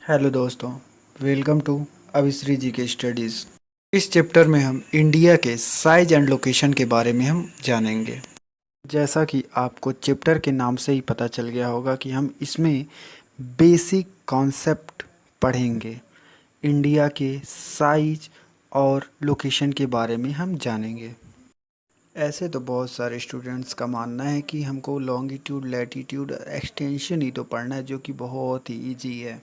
Hello दोस्तों, welcome to Abhishree जी के studies. इस चैप्टर में हम इंडिया के साइज एंड लोकेशन के बारे में हम जानेंगे। जैसा कि आपको चैप्टर के नाम से ही पता चल गया होगा कि हम इसमें बेसिक कॉन्सेप्ट पढ़ेंगे। इंडिया के साइज और लोकेशन के बारे में हम जानेंगे। ऐसे तो बहुत सारे स्टूडेंट्स का मानना है कि हमको लॉन्गिट्यूड, लैटीट्यूड, एक्सटेंशन ही तो पढ़ना है, जो कि बहुत ही इजी है।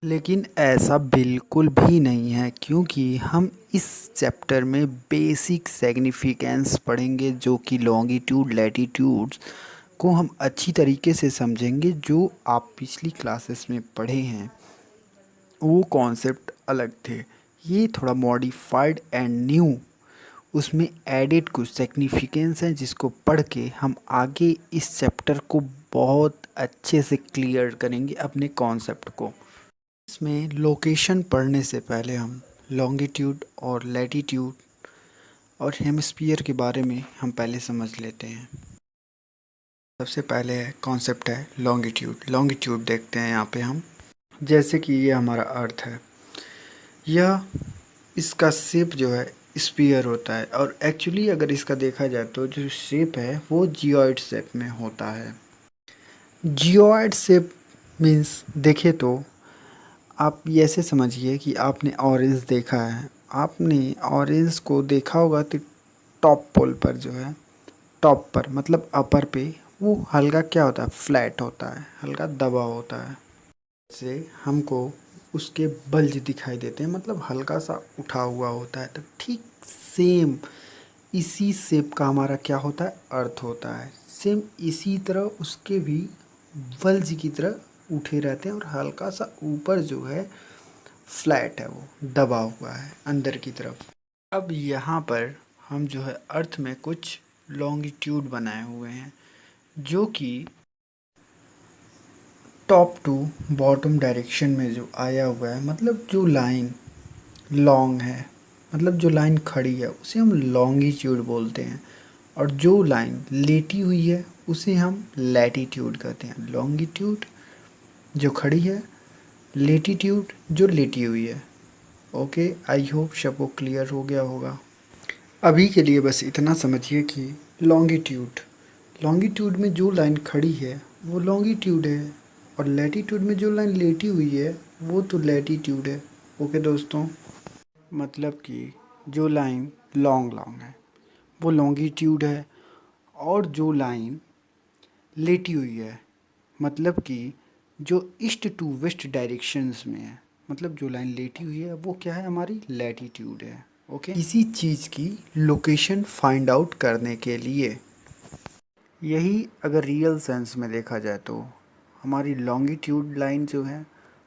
लेकिन ऐसा बिल्कुल भी नहीं है, क्योंकि हम इस चैप्टर में बेसिक सिग्निफिकेंस पढ़ेंगे, जो कि लॉन्गिट्यूड, लैटीट्यूड्स को हम अच्छी तरीके से समझेंगे। जो आप पिछली क्लासेस में पढ़े हैं वो कॉन्सेप्ट अलग थे, ये थोड़ा मॉडिफाइड एंड न्यू, उसमें एडिड कुछ सिग्निफिकेंस हैं जिसको पढ़ के हम आगे इस चैप्टर को बहुत अच्छे से क्लियर करेंगे अपने कॉन्सेप्ट को। इसमें लोकेशन पढ़ने से पहले हम लॉन्गिट्यूड और लैटीट्यूड और हेमिस्फीयर के बारे में हम पहले समझ लेते हैं। सबसे पहले कॉन्सेप्ट है लॉन्गिट्यूड। लॉन्गिट्यूड देखते हैं यहाँ पे हम। जैसे कि ये हमारा अर्थ है, यह इसका शेप जो है स्फीयर होता है, और एक्चुअली अगर इसका देखा जाए तो जो शेप है वो जियोइड शेप में होता है। जियोइड शेप मीन्स देखे तो आप ये ऐसे समझिए कि आपने ऑरेंज देखा है। आपने ऑरेंज को देखा होगा तो टॉप पोल पर जो है, टॉप पर मतलब अपर पे, वो हल्का क्या होता है, फ्लैट होता है, हल्का दबा होता है। जैसे हमको उसके बल्ज दिखाई देते हैं, मतलब हल्का सा उठा हुआ होता है। तो ठीक सेम इसी शेप का हमारा क्या होता है, अर्थ होता है। सेम इसी तरह उसके भी बल्ज की तरह उठे रहते हैं, और हल्का सा ऊपर जो है फ्लैट है, वो दबा हुआ है अंदर की तरफ। अब यहाँ पर हम जो है अर्थ में कुछ लॉन्गिट्यूड बनाए हुए हैं, जो कि टॉप टू बॉटम डायरेक्शन में जो आया हुआ है, मतलब जो लाइन लॉन्ग है, मतलब जो लाइन खड़ी है उसे हम लॉन्गिट्यूड बोलते हैं, और जो लाइन लेटी हुई है उसे हम लैटीट्यूड कहते हैं। लॉन्गिट्यूड जो खड़ी है, लेटीट्यूड जो लेटी हुई है। ओके, आई होप सबको क्लियर हो गया होगा। अभी के लिए बस इतना समझिए कि लॉन्गिट्यूड, लॉन्गिट्यूड में जो लाइन खड़ी है वो लॉन्गिट्यूड है, और लैटीट्यूड में जो लाइन लेटी हुई है वो तो लैटीट्यूड है। ओके दोस्तों, मतलब कि जो लाइन लॉन्ग लॉन्ग है वो लॉन्गिट्यूड है, और जो लाइन लेटी हुई है, मतलब कि जो ईस्ट टू वेस्ट डायरेक्शंस में है, मतलब जो लाइन लेटी हुई है वो क्या है, हमारी लैटीट्यूड है। ओके, किसी चीज़ की लोकेशन फाइंड आउट करने के लिए, यही अगर रियल सेंस में देखा जाए तो हमारी लॉन्गिट्यूड लाइन जो है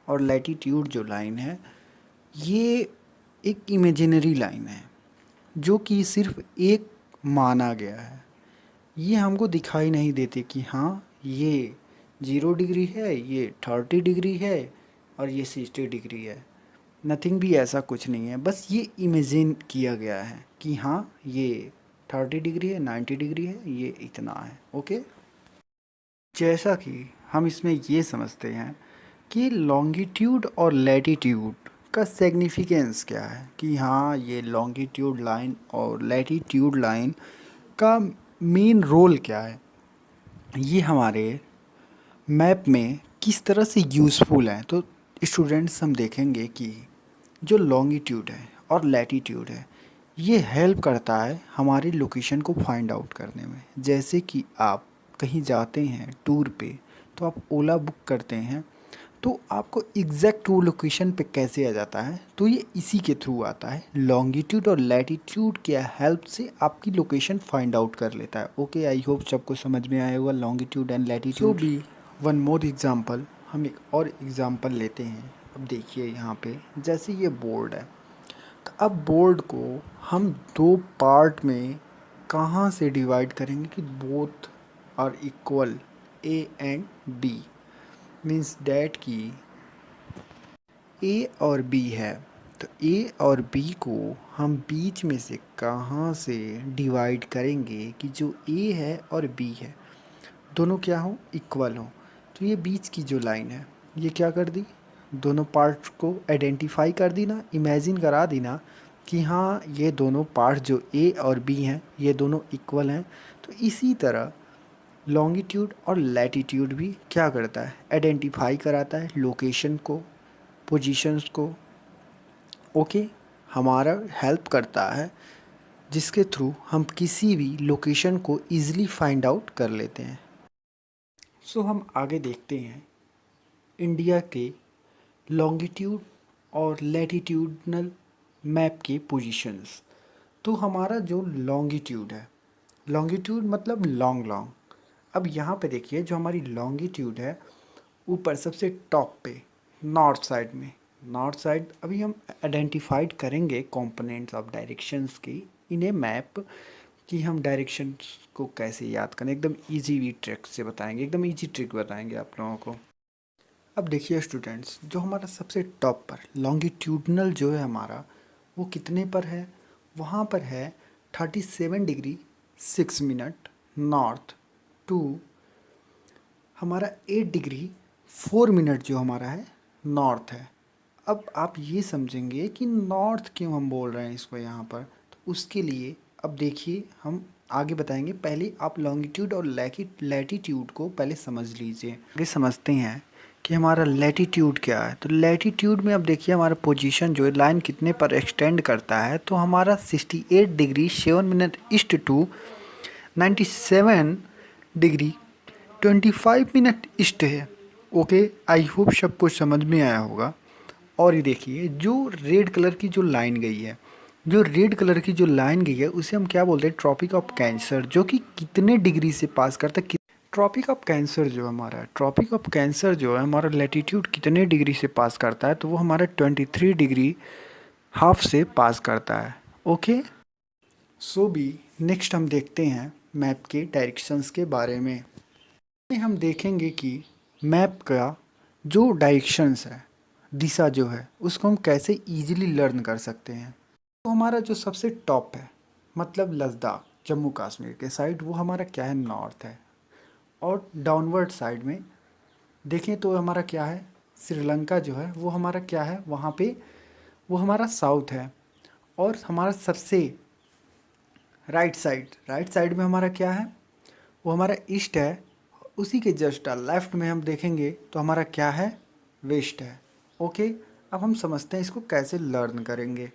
और लैटीट्यूड जो लाइन है, ये एक इमेजिनरी लाइन है, जो कि सिर्फ एक माना गया है। ये हमको दिखाई नहीं देते कि हाँ ये 0 डिग्री है, ये 30 डिग्री है, और ये 60 डिग्री है। नथिंग भी ऐसा कुछ नहीं है, बस ये इमेजिन किया गया है कि हाँ ये 30 डिग्री है, 90 डिग्री है, ये इतना है। ओके, जैसा कि हम इसमें ये समझते हैं कि लॉन्गिट्यूड और लैटीट्यूड का सिग्निफिकेंस क्या है, कि हाँ ये लॉन्गिट्यूड लाइन और लैटीट्यूड लाइन का मेन रोल क्या है, ये हमारे मैप में किस तरह से यूज़फुल है। तो स्टूडेंट्स हम देखेंगे कि जो लॉन्गिट्यूड है और लैटीट्यूड है, ये हेल्प करता है हमारी लोकेशन को फाइंड आउट करने में। जैसे कि आप कहीं जाते हैं टूर पे, तो आप ओला बुक करते हैं, तो आपको एग्जैक्ट वो लोकेशन पे कैसे आ जाता है, तो ये इसी के थ्रू आता है। लॉन्गिट्यूड और लैटीट्यूड के हेल्प से आपकी लोकेशन फाइंड आउट कर लेता है। ओके, आई होप सबको समझ में आया होगा लॉन्गिट्यूड एंड लैटीट्यूड। भी वन मोर एग्जांपल, हम एक और एग्जांपल लेते हैं। अब देखिए यहाँ पे, जैसे ये बोर्ड है, तो अब बोर्ड को हम दो पार्ट में कहाँ से डिवाइड करेंगे कि both are equal, A and B, means that की ए और बी है। तो ए और बी को हम बीच में से कहाँ से डिवाइड करेंगे कि जो ए है और बी है दोनों क्या हो, इक्वल हो। तो ये बीच की जो लाइन है ये क्या कर दी, दोनों पार्ट्स को आइडेंटिफाई कर दी ना, इमेजिन करा दी ना कि हाँ ये दोनों पार्ट्स जो ए और बी हैं ये दोनों इक्वल हैं। तो इसी तरह लॉन्गिट्यूड और लैटिट्यूड भी क्या करता है, आइडेंटिफाई कराता है लोकेशन को, पोजीशंस को। ओके, हमारा हेल्प करता है जिसके थ्रू हम किसी भी लोकेशन को ईज़िली फाइंड आउट कर लेते हैं। सो हम आगे देखते हैं इंडिया के लॉन्गिट्यूड और लैटिट्यूडनल मैप के पोजीशंस। तो हमारा जो लॉन्गिट्यूड है, लॉन्गिट्यूड मतलब लॉन्ग लॉन्ग। अब यहाँ पे देखिए जो हमारी लॉन्गिट्यूड है, ऊपर सबसे टॉप पे नॉर्थ साइड में, नॉर्थ साइड अभी हम आइडेंटिफाइड करेंगे कंपोनेंट्स ऑफ डायरेक्शंस की इन ए मैप, कि हम डायरेक्शंस को कैसे याद करें। एकदम इजी ट्रिक से बताएंगे, एकदम इजी ट्रिक बताएंगे आप लोगों को। अब देखिए स्टूडेंट्स, जो हमारा सबसे टॉप पर लॉन्गिट्यूडनल जो है हमारा, वो कितने पर है, वहाँ पर है 37 डिग्री 6 मिनट नॉर्थ टू हमारा 8 डिग्री 4 मिनट जो हमारा है नॉर्थ है। अब आप ये समझेंगे कि नॉर्थ क्यों हम बोल रहे हैं इसको यहाँ पर, तो उसके लिए अब देखिए हम आगे बताएंगे। पहले आप लॉन्गिट्यूड और लैटिट्यूड को पहले समझ लीजिए। आगे समझते हैं कि हमारा लैटिट्यूड क्या है। तो लैटिट्यूड में अब देखिए हमारा पोजीशन जो है लाइन कितने पर एक्सटेंड करता है, तो हमारा 68 degree 7 minute east to 97 degree 25 minute east है। ओके, आई होप सब कुछ समझ में आया होगा। और ये देखिए जो रेड कलर की जो लाइन गई है, जो रेड कलर की जो लाइन गई है उसे हम क्या बोलते हैं, ट्रॉपिक ऑफ कैंसर, जो कि कितने डिग्री से पास करता है। ट्रॉपिक ऑफ कैंसर जो हमारा है, ट्रॉपिक ऑफ कैंसर जो है हमारा लैटिट्यूड कितने डिग्री से पास करता है, तो वो हमारा 23 डिग्री हाफ से पास करता है। ओके, सो भी नेक्स्ट हम देखते हैं मैप के डायरेक्शंस के बारे में। हम देखेंगे कि मैप का जो डायरेक्शंस है, दिशा जो है, उसको हम कैसे इजीली लर्न कर सकते हैं। तो हमारा जो सबसे टॉप है मतलब लद्दाख जम्मू कश्मीर के साइड, वो हमारा क्या है, नॉर्थ है। और डाउनवर्ड साइड में देखें तो हमारा क्या है, श्रीलंका जो है वो हमारा क्या है, वहाँ पे वो हमारा साउथ है। और हमारा सबसे राइट साइड में हमारा क्या है, वो हमारा ईस्ट है। उसी के जस्ट लेफ्ट में हम देखेंगे तो हमारा क्या है, वेस्ट है। ओके, अब हम समझते हैं इसको कैसे लर्न करेंगे।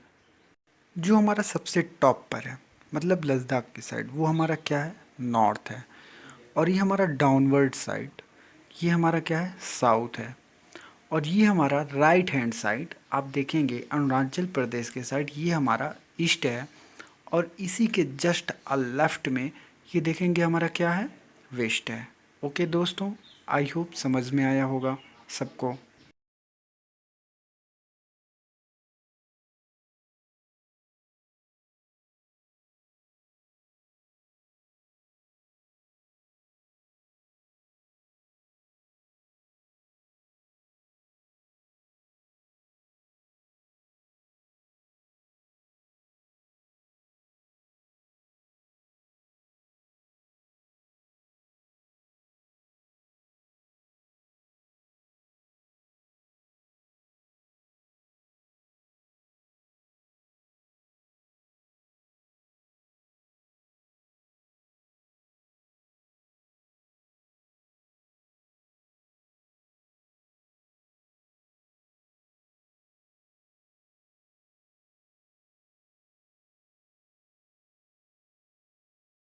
जो हमारा सबसे टॉप पर है मतलब लद्दाख की साइड, वो हमारा क्या है, नॉर्थ है। और ये हमारा डाउनवर्ड साइड, ये हमारा क्या है, साउथ है। और ये हमारा राइट हैंड साइड आप देखेंगे अरुणाचल प्रदेश के साइड, ये हमारा ईस्ट है। और इसी के जस्ट लेफ्ट में ये देखेंगे हमारा क्या है, वेस्ट है। ओके दोस्तों, आई होप समझ में आया होगा सबको।